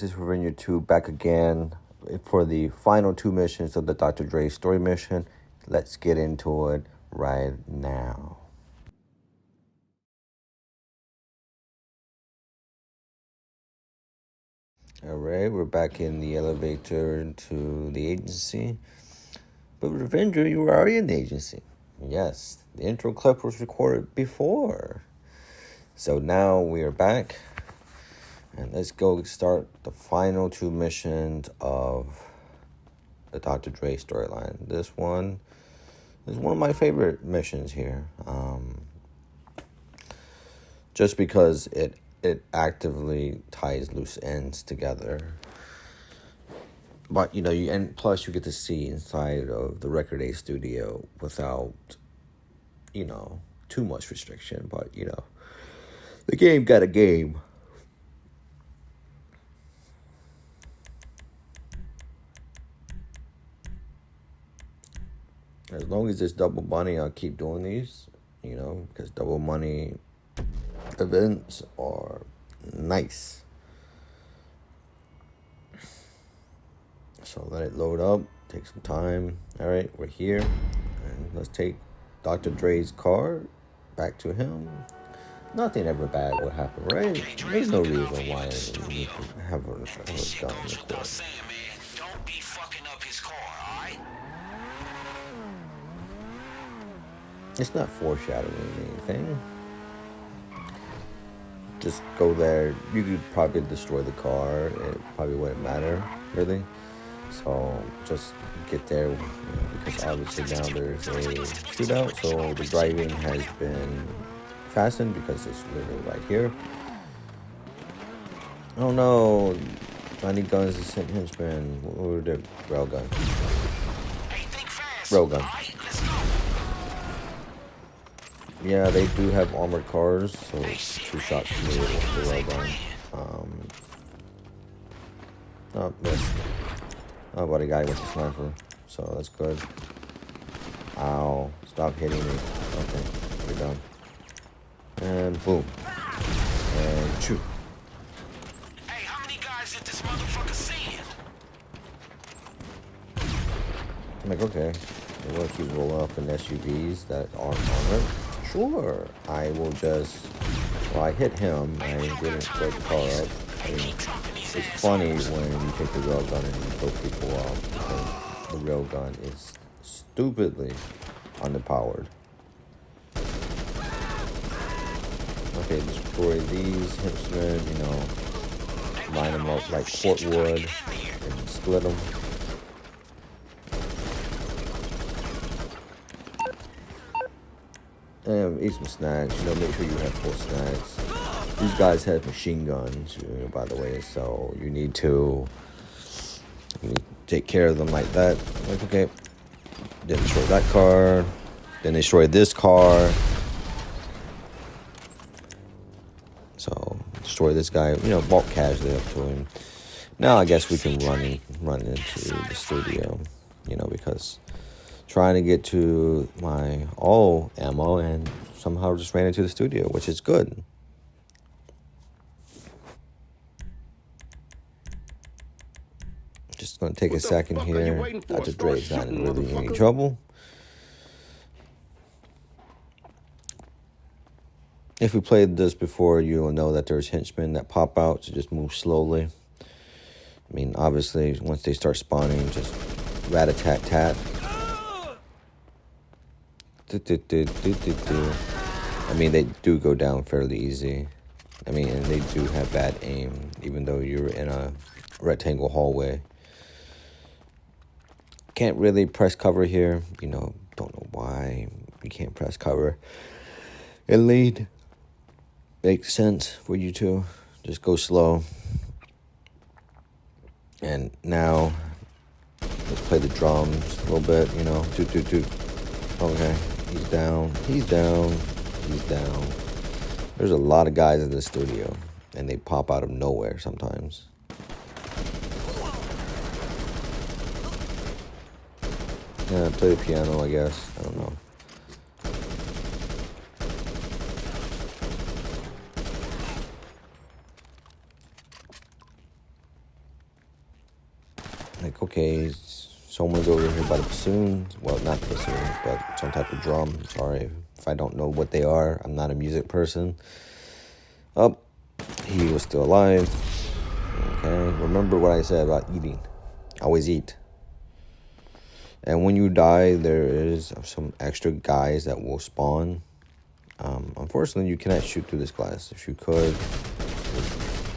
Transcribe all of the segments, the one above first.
this is Ranger 2 back again for the final 2 missions of the Dr. Dre story mission. Let's get into it right now. Alright, we're back in the elevator to the agency. But Ranger, you were already in the agency. Yes, the intro clip was recorded before. So now we are back. And let's go start the final 2 missions of the Dr. Dre storyline. This one is one of my favorite missions here. Just because it actively ties loose ends together. But, and plus you get to see inside of the Record A studio without, too much restriction. But, the game got a game. As long as it's double money, I'll keep doing these, because double money events are nice. So let it load up, take some time. All right, we're here, and let's take Dr. Dre's car back to him. Nothing ever bad would happen, right? There's no reason why you need to have a gun in the court. Don't be fucking up his car, all right? It's not foreshadowing anything. Just go there. You could probably destroy the car. It probably wouldn't matter, really. So just get there, because obviously now there's a shootout. So the driving has been fastened because it's literally right here. Oh no! Johnny Guns is sent henchman. Or the railgun. Railgun. Yeah, they do have armored cars, so 2 shots to me with the railgun. Oh, missed. Oh, but a guy with a sniper, so that's good. Ow, stop hitting me. Okay, we're done. And boom. And shoot. Hey, how many guys did this motherfucker see? I'm like, okay. They want to keep rolling up in SUVs that aren't armored. Sure, I will just. Well, I hit him. I didn't break the car up. I mean, it's funny when you take the railgun and you blow people up, because the railgun is stupidly underpowered. Okay, destroy these henchmen, line them up like portwood and split them. And eat some snacks, make sure you have full snacks. These guys have machine guns, by the way, so you need to take care of them like that. Like, okay, then destroy that car, then destroy this car. So destroy this guy, bulk casualty up to him. Now I guess we can run into the studio, because trying to get to my all ammo and somehow just ran into the studio, which is good. Just gonna take a second here. Dr. Dre's not in really any trouble. If we played this before, you'll know that there's henchmen that pop out, so just move slowly. I mean, obviously, once they start spawning, just rat-a-tat-tat. I mean, they do go down fairly easy. I mean, and they do have bad aim, even though you're in a rectangle hallway. Can't really press cover here. Don't know why you can't press cover and lead. Makes sense for you to just go slow. And now, let's play the drums a little bit, toot, toot, toot. Okay, he's down, he's down, he's down. There's a lot of guys in the studio, and they pop out of nowhere sometimes. Yeah, play the piano, I guess. I don't know. like, okay, someone's over here by the bassoon. Well, not the bassoon, but some type of drum. Sorry if I don't know what they are. I'm not a music person. Oh, he was still alive. Okay, remember what I said about eating. Always eat. And when you die, there is some extra guys that will spawn. Unfortunately, you cannot shoot through this glass. If you could,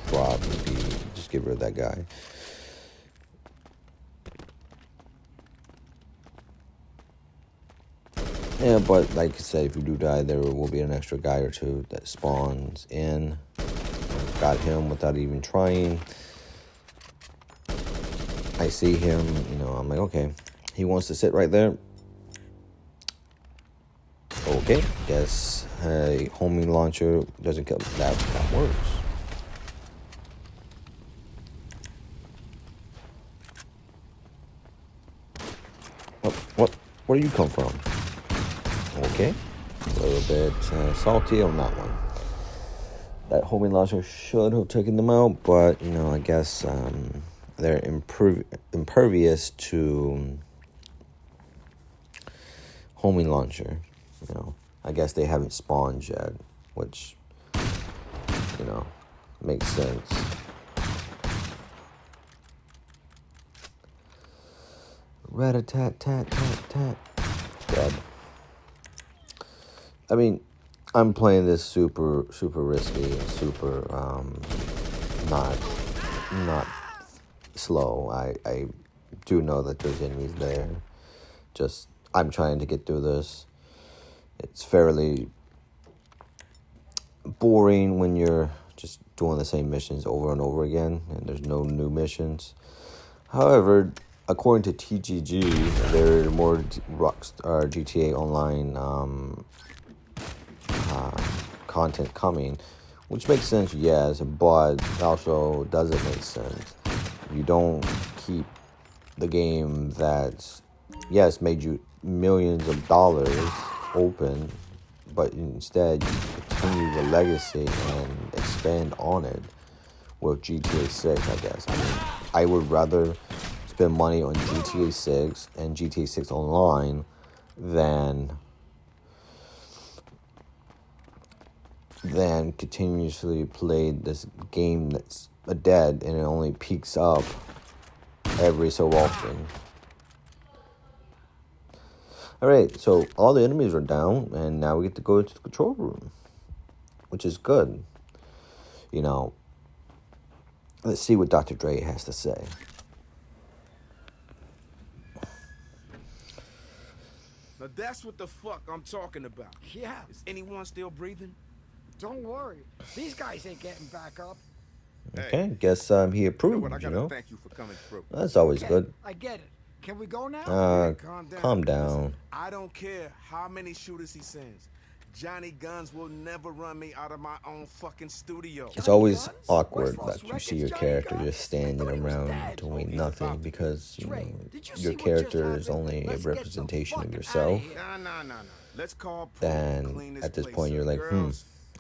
probably just get rid of that guy. Yeah, but like I said, if you do die, there will be an extra guy or two that spawns in. Got him without even trying. I see him, I'm like, okay, he wants to sit right there. Okay, guess a homing launcher doesn't kill. That works. Where do you come from? Okay, a little bit salty on that one. That homing launcher should have taken them out, but I guess they're impervious to homing launcher. I guess they haven't spawned yet, which makes sense. Rat-a-tat-tat-tat-tat. Dead. I mean, I'm playing this super risky and super not slow. I do know that there's enemies there. Just I'm trying to get through this. It's fairly boring when you're just doing the same missions over and over again, and there's no new missions. However, according to TGG, there are more Rockstar GTA Online content coming, which makes sense, yes, but also doesn't make sense. You don't keep the game that, yes, made you millions of dollars open, but instead you continue the legacy and expand on it with GTA 6, I guess. I mean, I would rather spend money on GTA 6 and GTA 6 Online than continuously play this game that's dead and it only peaks up every so often. Alright, so all the enemies are down, and now we get to go to the control room, which is good. Let's see what Dr. Dre has to say. Now that's what the fuck I'm talking about. Yeah. Is anyone still breathing? Don't worry. These guys ain't getting back up. Okay, guess he approved, I gotta thank you for coming through. That's always good. I get it. Can we go now? Calm down. Listen, I don't care how many shooters he sends. Johnny Guns will never run me out of my own fucking studio. It's always awkward that you see your character just standing around doing nothing because your character is only a representation of yourself. No. Let's call then at this point you're like,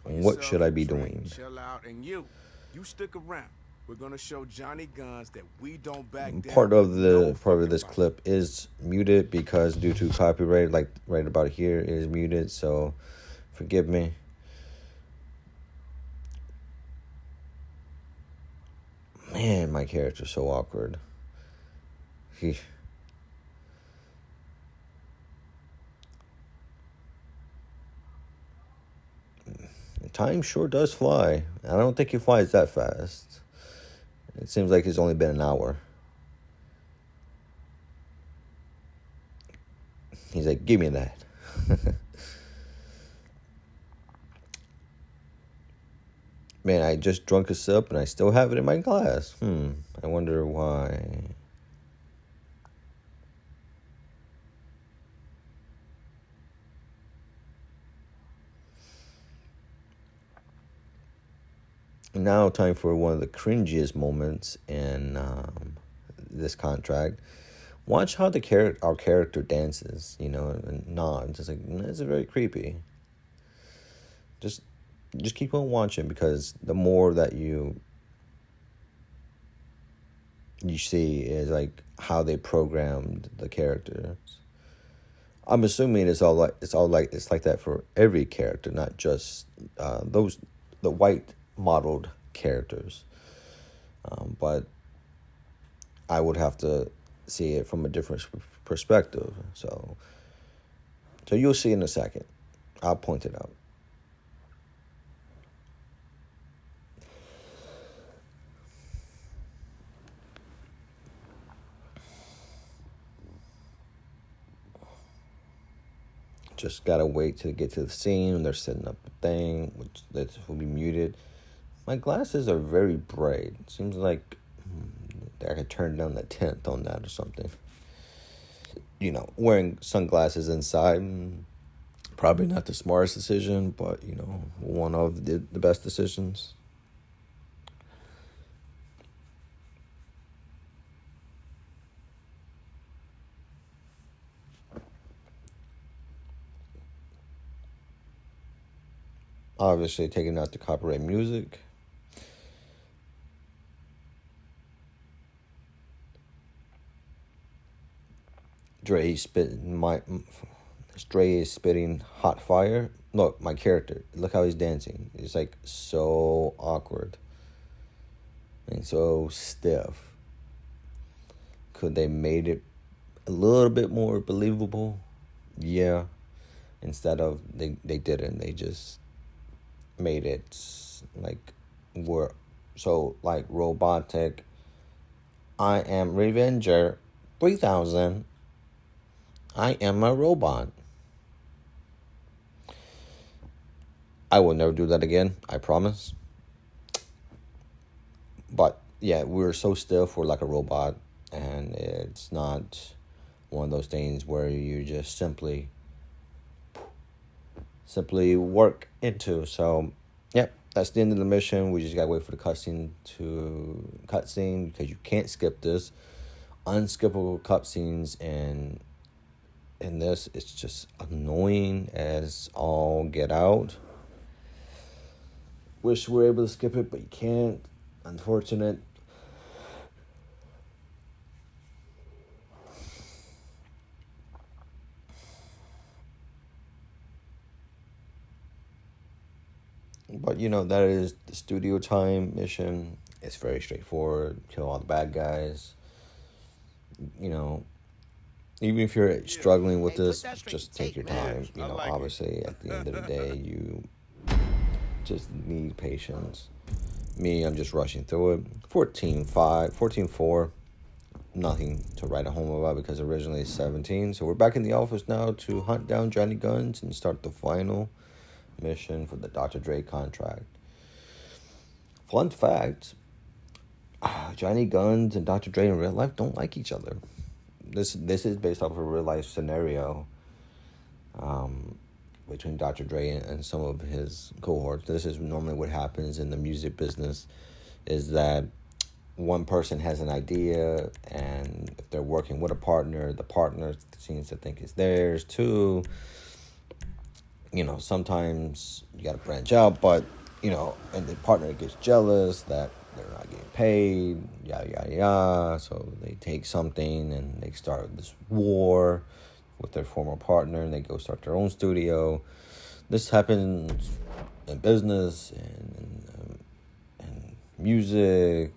what should I be doing? Chill out, and you stick around. We're gonna show Johnny Guns that we don't back down. Part of this clip is muted because due to copyright, like right about here is muted, so forgive me. Man, my character's so awkward. Time sure does fly. I don't think he flies that fast. It seems like it's only been an hour. He's like, give me that. Man, I just drunk a sip and I still have it in my glass. I wonder why. Now, time for one of the cringiest moments in this contract. Watch how our character dances, and nods. It's like, it's very creepy. Just keep on watching, because the more that you you see is like how they programmed the characters. I'm assuming it's like that for every character, not just the white modeled characters. But I would have to see it from a different perspective. So you'll see in a second. I'll point it out. Just gotta wait to get to the scene. They're setting up the thing, which that will be muted. My glasses are very bright. It seems like I could turn down the tint on that or something. Wearing sunglasses inside, probably not the smartest decision, but one of the best decisions. Obviously, taking out the copyright music. Dre is spitting hot fire. Look, my character. Look how he's dancing. It's like so awkward and so stiff. Could they made it a little bit more believable? Yeah. Instead of they didn't. They just made it like we're so like robotic. I am Revenger 3000. I am a robot. I will never do that again, I promise. But yeah, we're so stiff, we're like a robot, and it's not one of those things where you just simply work into. So, yep, that's the end of the mission. We just gotta wait for the cutscene because you can't skip this. Unskippable cutscenes and in this, it's just annoying as all get out. Wish we were able to skip it, but you can't. Unfortunate. But that is the studio time mission. It's very straightforward. Kill all the bad guys. Even if you're struggling with this, just take your time. Obviously, at the end of the day, you just need patience. Me, I'm just rushing through it. 14-4. Nothing to write a home about because originally it's 17. So we're back in the office now to hunt down Johnny Guns and start the final mission for the Dr. Dre contract. Fun fact, Johnny Guns and Dr. Dre in real life don't like each other. This is based off of a real life scenario between Dr. Dre and some of his cohorts. This is normally what happens in the music business, is that one person has an idea, and if they're working with a partner, the partner seems to think it's theirs too. Sometimes you got to branch out, but, and the partner gets jealous that they're not getting paid, yada, yada, yada. So they take something and they start this war with their former partner, and they go start their own studio. This happens in business and music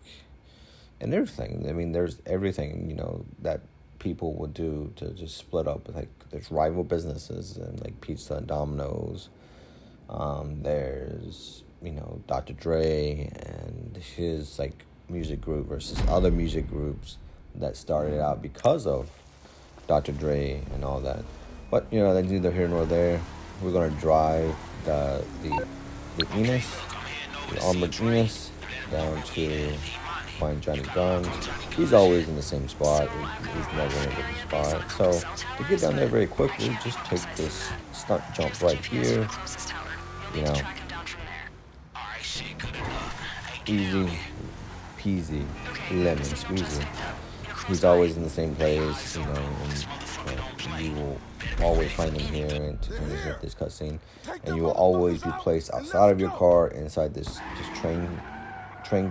and everything. I mean, there's everything, that people would do to just split up. Like, there's rival businesses and like Pizza and Domino's. There's, Dr. Dre and his like music group versus other music groups that started out because of Dr. Dre and all that. But, that's neither here nor there. We're going to drive the Enos, the armored Enos, down to find Johnny Guns. He's always in the same spot. He's never in a different spot. So to get down there very quickly, just take this stunt jump right here. Easy peasy, lemon squeezy. He's always in the same place, and you will always find him here and to finish up this cutscene. And you will always be placed outside of your car inside this train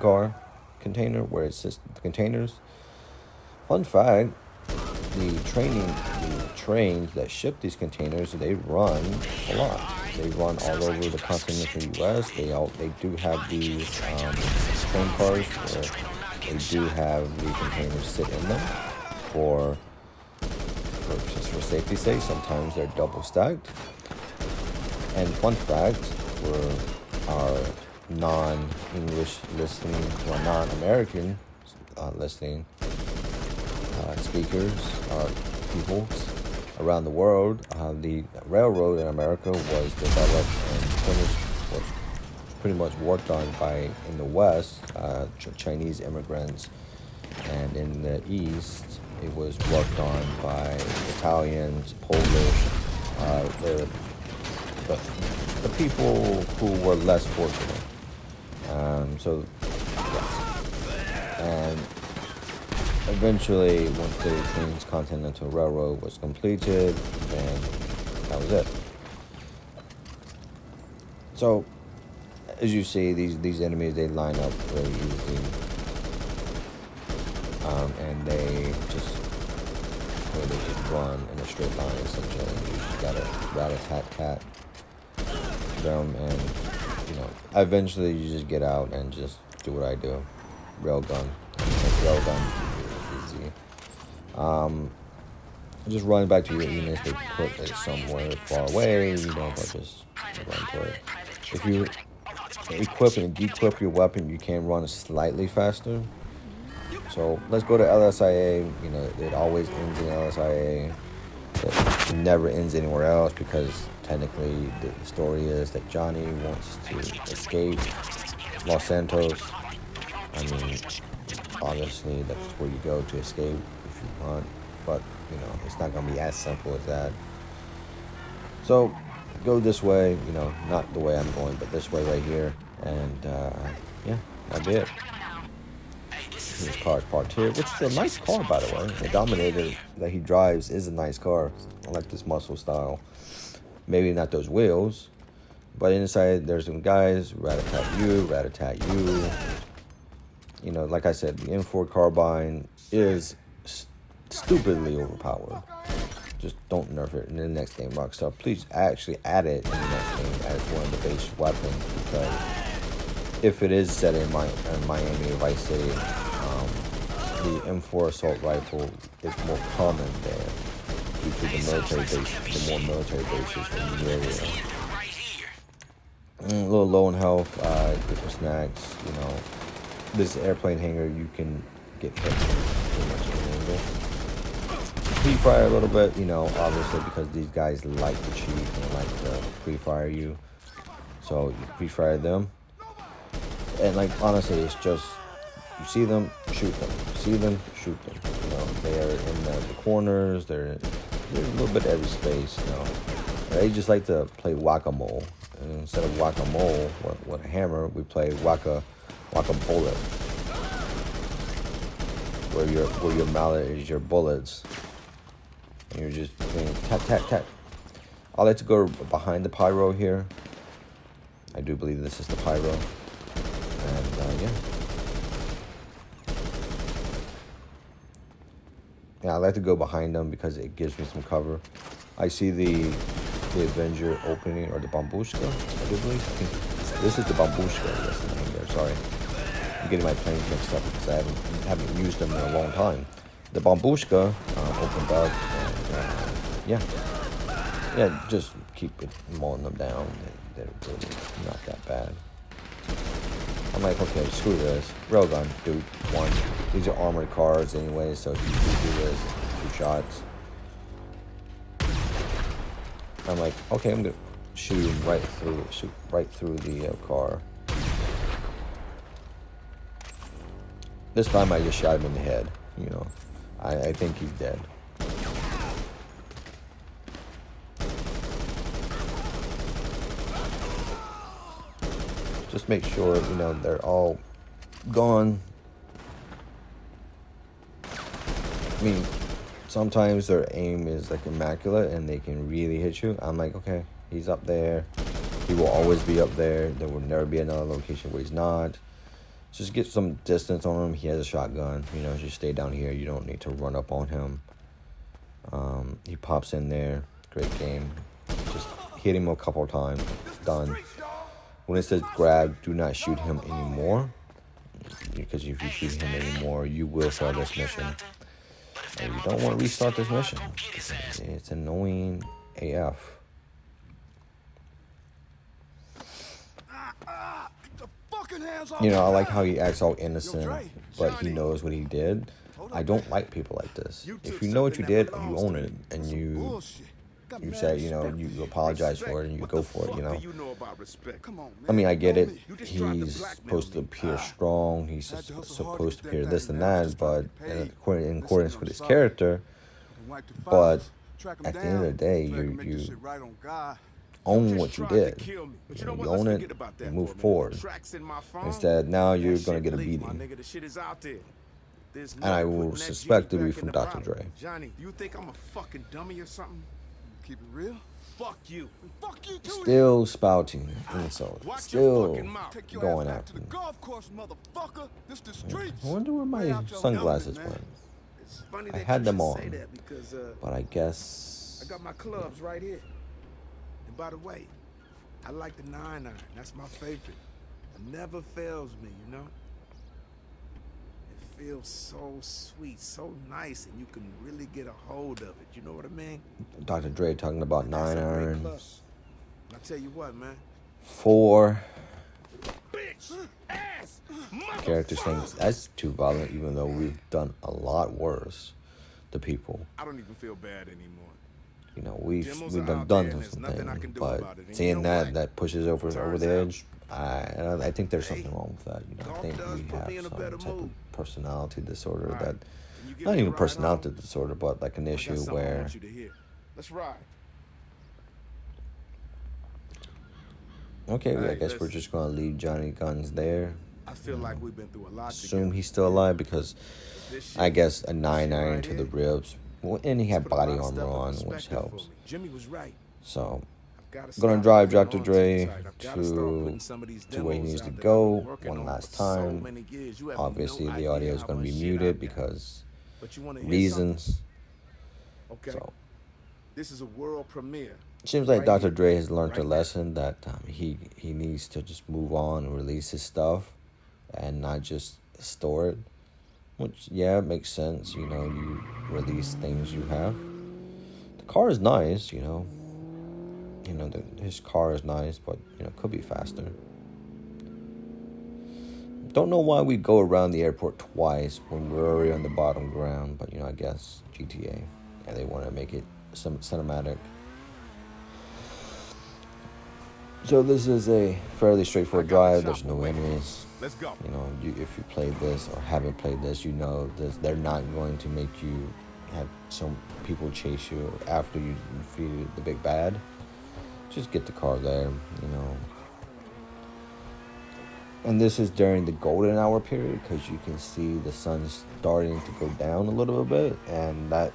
car container where it sits the containers. Fun fact: the trains that ship these containers, they run a lot. They run all over the continental U.S. They do have these train cars where they do have the containers sit in them for just for safety's sake. Sometimes they're double stacked. And fun fact for our non-English listening, or non-American listening speakers, people around the world, the railroad in America was developed and finished, was pretty much worked on by, in the West, Chinese immigrants, and in the East, it was worked on by Italians, Polish, the people who were less fortunate. So, yes. And eventually, once the Transcontinental Railroad was completed, then that was it. So, as you see, these enemies, they line up very easily. And they just run in a straight line, essentially. You just gotta rat-a-tat-tat them, and eventually you just get out and just do what I do. Railgun. Railgun is easy. Just run back to your units. They put it somewhere far away, but just run to it. If you equip and de-equip your weapon, you can run slightly faster. So let's go to LSIA. It always ends in LSIA. It never ends anywhere else because technically the story is that Johnny wants to escape Los Santos. I mean, obviously that's where you go to escape if you want, but it's not going to be as simple as that. So go this way, not the way I'm going, but this way right here, and yeah, that'll be it. His car's parked here, which is a nice car, by the way. The Dominator that he drives is a nice car. I like this muscle style. Maybe not those wheels, but inside there's some guys. Rat-a-tat you. Like I said, the M4 carbine is stupidly overpowered. Just don't nerf it in the next game, Rockstar. Please actually add it in the next game as one of the base weapons, because if it is set in Miami Vice City, the M4 assault rifle is more common there due to the military base, the more military bases in the area. A little low in health, get some snacks. This airplane hangar, you can get hit pretty much any angle. Pre-fire a little bit, obviously because these guys like to cheat and like to pre-fire you. So you pre-fire them. And honestly, it's just, you see them, shoot them. See them, shoot them. They're in the corners. They're a little bit every space. They just like to play whack-a-mole. And instead of whack-a-mole with a hammer, we play whack-a-bullet. Where your mallet is your bullets. And you're just doing tap, tap, tap. I like to go behind the pyro here. I do believe this is the pyro. And yeah. Yeah, I like to go behind them because it gives me some cover. I see the Avenger opening, or the Bambushka, I do believe. This is the Bambushka, that's the name there, sorry. I'm getting my planes mixed up because I haven't used them in a long time. The Bambushka opened up, and yeah, just keep mowing them down. They're really not that bad. I'm like, okay, screw this. Railgun, dude, one. These are armored cars anyway, so if you do this, 2 shots. I'm like, okay, I'm gonna shoot right through the car. This time I just shot him in the head. I think he's dead. Just make sure, they're all gone. I mean, sometimes their aim is immaculate and they can really hit you. I'm like, okay, he's up there. He will always be up there. There will never be another location where he's not. Just get some distance on him. He has a shotgun. You know, just stay down here. You don't need to run up on him. He pops in there. Great game. Just hit him a couple times. Done. When it says grab, do not shoot him anymore. Because if you shoot him anymore, you will fail this mission. And you don't want to restart this mission. It's annoying AF. You know, I like how he acts all innocent, but he knows what he did. I don't like people like this. If you know what you did, you own it, and you say, you know, you apologize for it, and you go for it, you know. I mean, I get it. He's supposed to appear strong. He's supposed to appear this and that, but in accordance with his character. But at the end of the day, you own what you did. You own it, you move forward. Instead, now you're going to get a beating. And I will suspect to be from Dr. Dre. Johnny, you think I'm a fucking dummy or something? Keep it real? Fuck you. Fuck you too. Still spouting insults. Still going after me. I wonder where my sunglasses went. I had them on, but I guess... I got my clubs right here. And by the way, I like the 9-iron. That's my favorite. It never fails me, you know? It feels so sweet, so nice, and you can really get a hold of it. You know what I mean? Dr. Dre talking about 9-irons. I'll tell you what, man. 4 Bitch, ass, characters saying that's too violent, even though we've done a lot worse to people. I don't even feel bad anymore. You know, we've done something, but seeing that pushes over the edge. I think there's something wrong with that. You know, I think we have some type of personality disorder that, not even personality disorder, but like an issue where. Let's ride. Okay, I guess we're just gonna leave Johnny Guns there. I feel like we've been through a lot. Assume he's still alive because I guess a 9-iron to the ribs. Well, and he had body armor on, which helps. Jimmy was right. So, gonna drive Dr. Dre to where he needs to go one last time. Obviously, the audio is gonna be muted because reasons. So, this is a world premiere. Seems like Dr. Dre has learned a lesson that he needs to just move on and release his stuff and not just store it. Which, yeah, it makes sense. You know, you release things you have. The car is nice, you know. You know, his car is nice, but, you know, could be faster. Don't know why we go around the airport twice when we're already on the bottom ground, but, you know, I guess GTA. Yeah, they want to make it some cinematic. So this is a fairly straightforward drive. There's no enemies. Let's go. You know, if you played this or haven't played this, you know they're not going to make you have some people chase you after you defeated the big bad. Just get the car there, you know. And this is during the golden hour period because you can see the sun starting to go down a little bit, and that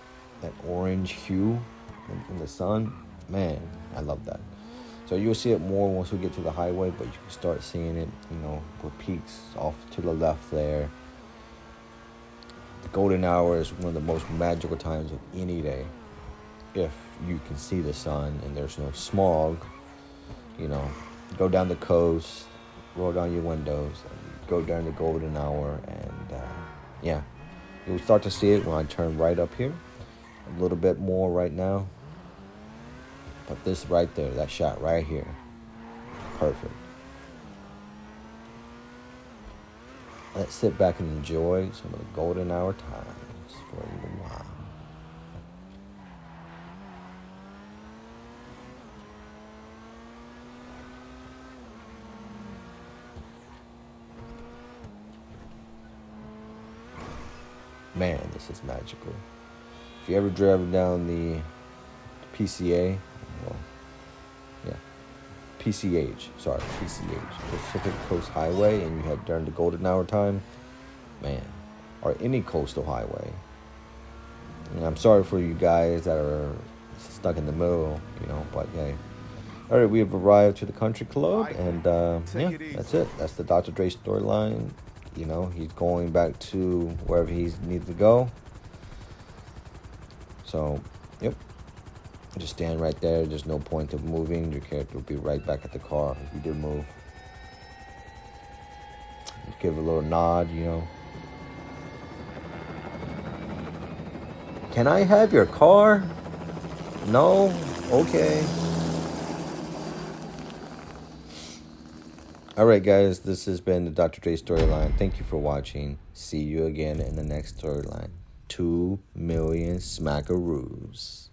orange hue in the sun, man, I love that. So you'll see it more once we get to the highway, but you can start seeing it, you know, with peaks off to the left there. The golden hour is one of the most magical times of any day. If you can see the sun and there's no smog, you know, go down the coast, roll down your windows, and go during the golden hour, and yeah, you'll start to see it when I turn right up here. A little bit more right now. But this right there, that shot right here, perfect. Let's sit back and enjoy some of the golden hour times for a little while. Man, this is magical. If you ever drive down the PCA, well, yeah, PCH, Pacific Coast Highway, and you head during the golden hour time, man, or any coastal highway. And I'm sorry for you guys that are stuck in the middle, you know, but hey. All right, we have arrived to the country club, and yeah, that's it. That's the Dr. Dre storyline You know, he's going back to wherever he needs to go. So, yep. Just stand right there. There's no point of moving. Your character will be right back at the car if you do move. Just give a little nod, you know. Can I have your car? No? Okay. Alright guys, this has been the Dr. Dre storyline. Thank you for watching. See you again in the next storyline. 2 million smackaroos.